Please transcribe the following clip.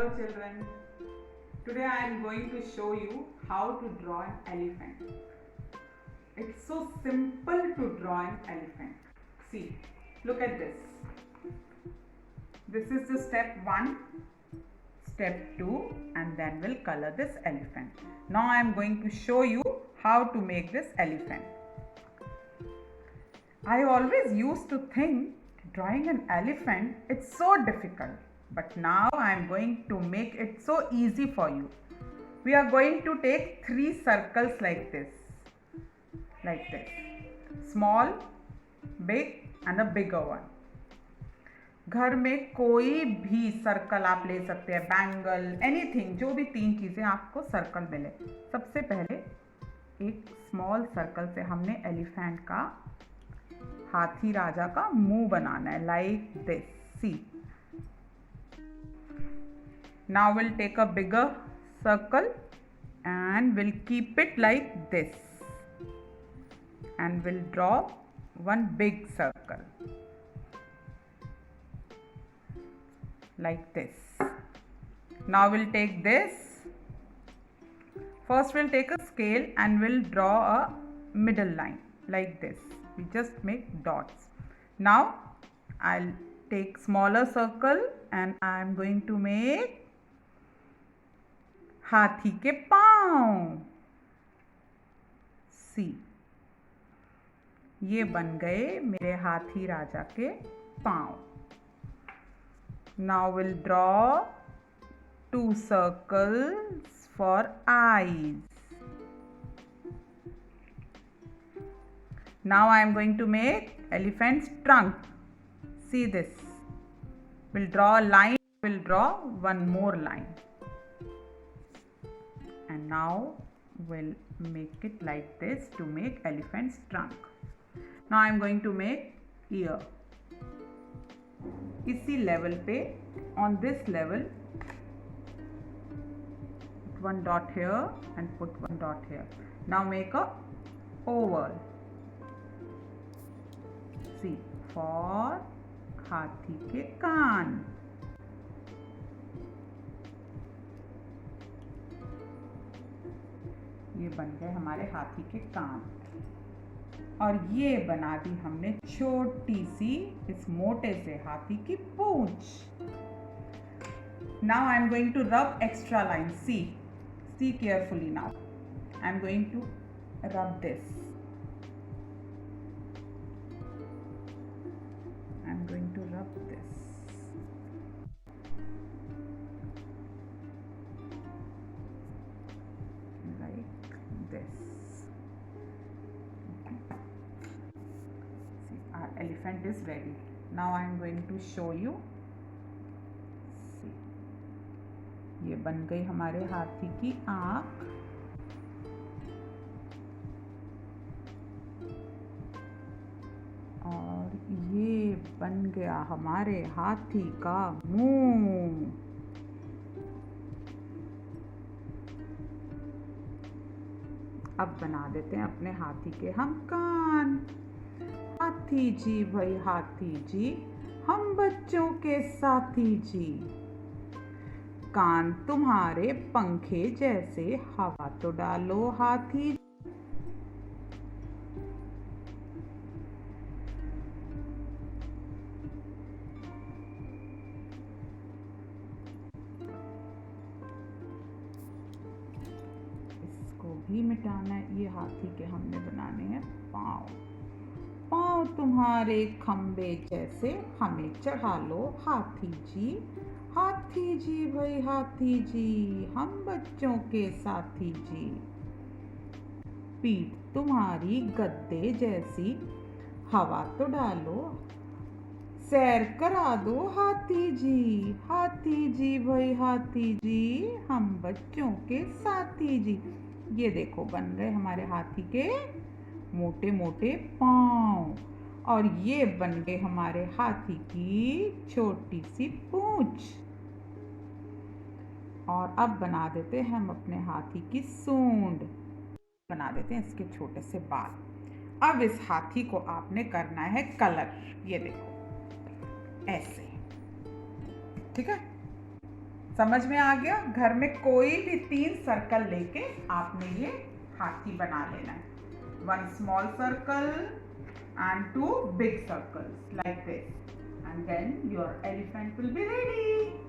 Hello children, today I am going to show you how to draw an elephant. It's so simple to draw an elephant. See, look at this. This is the step 1, step 2 and then we'll color this elephant. Now I am going to show you how to make this elephant. I always used to think drawing an elephant it's so difficult. But now I am going to make it so easy for you. We are going to take 3 circles like this. Small, big and a bigger one. घर में कोई भी circle आप ले सकते हैं, bangle, anything, जो भी 3 चीज़ें आपको सर्कल मिले. सबसे पहले एक स्मॉल सर्कल से हमने एलिफेंट का, हाथी राजा का मुंह बनाना है, like this. See. Now we'll take a bigger circle and we'll keep it like this and we'll draw one big circle like this. Now we'll take this. First we'll take a scale and we'll draw a middle line like this. We just make dots. Now I'll take smaller circle and I'm going to make हाथी के पाँव. सी. ये बन गए मेरे हाथी राजा के पाँव. Now we'll draw 2 circles for eyes. Now I am going to make elephant's trunk. See this. We'll draw a line. We'll draw one more line. And now we'll make it like this to make elephant's trunk. Now I am going to make ear. इसी level पे, on this level, put 1 dot here and put 1 dot here. Now make a oval. See, for हाथी के कान. ये बन गए हमारे हाथी के कान. और ये बना दी हमने छोटी सी इस मोटे से हाथी की पूंछ. Now I am going to rub extra line. See carefully now. I am going to rub this. I am going to rub this. Elephant is ready. Now I am going to show you. See. ये बन गई हमारे हाथी की आँख. और ये बन गया हमारे हाथी का मुंह. अब बना देते हैं अपने हाथी के हम कान. हाथी जी भाई हाथी जी, हम बच्चों के साथी जी. कान तुम्हारे पंखे जैसे, हवा तो डालो हाथी. इसको भी मिटाना है. ये हाथी के हमने बनाने हैं पाँव. पाँव तुम्हारे खंबे जैसे, हमें चढ़ा लो हाथी जी. हाथी जी भाई हाथी जी, हम बच्चों के साथी जी. पीठ तुम्हारी गद्दे जैसी, हवा तो डालो, सैर करा दो हाथी जी. हाथी जी भाई हाथी जी, हम बच्चों के साथी जी. ये देखो बन गए हमारे हाथी के मोटे मोटे पाँव. और ये बन गए हमारे हाथी की छोटी सी पूंछ. और अब बना देते हैं हम अपने हाथी की सूंड. बना देते हैं इसके छोटे से बाल. अब इस हाथी को आपने करना है कलर. ये देखो ऐसे. ठीक है. समझ में आ गया? घर में कोई भी 3 सर्कल लेके आपने ये हाथी बना लेना है. 1 small circle and 2 big circles like this, and then your elephant will be ready.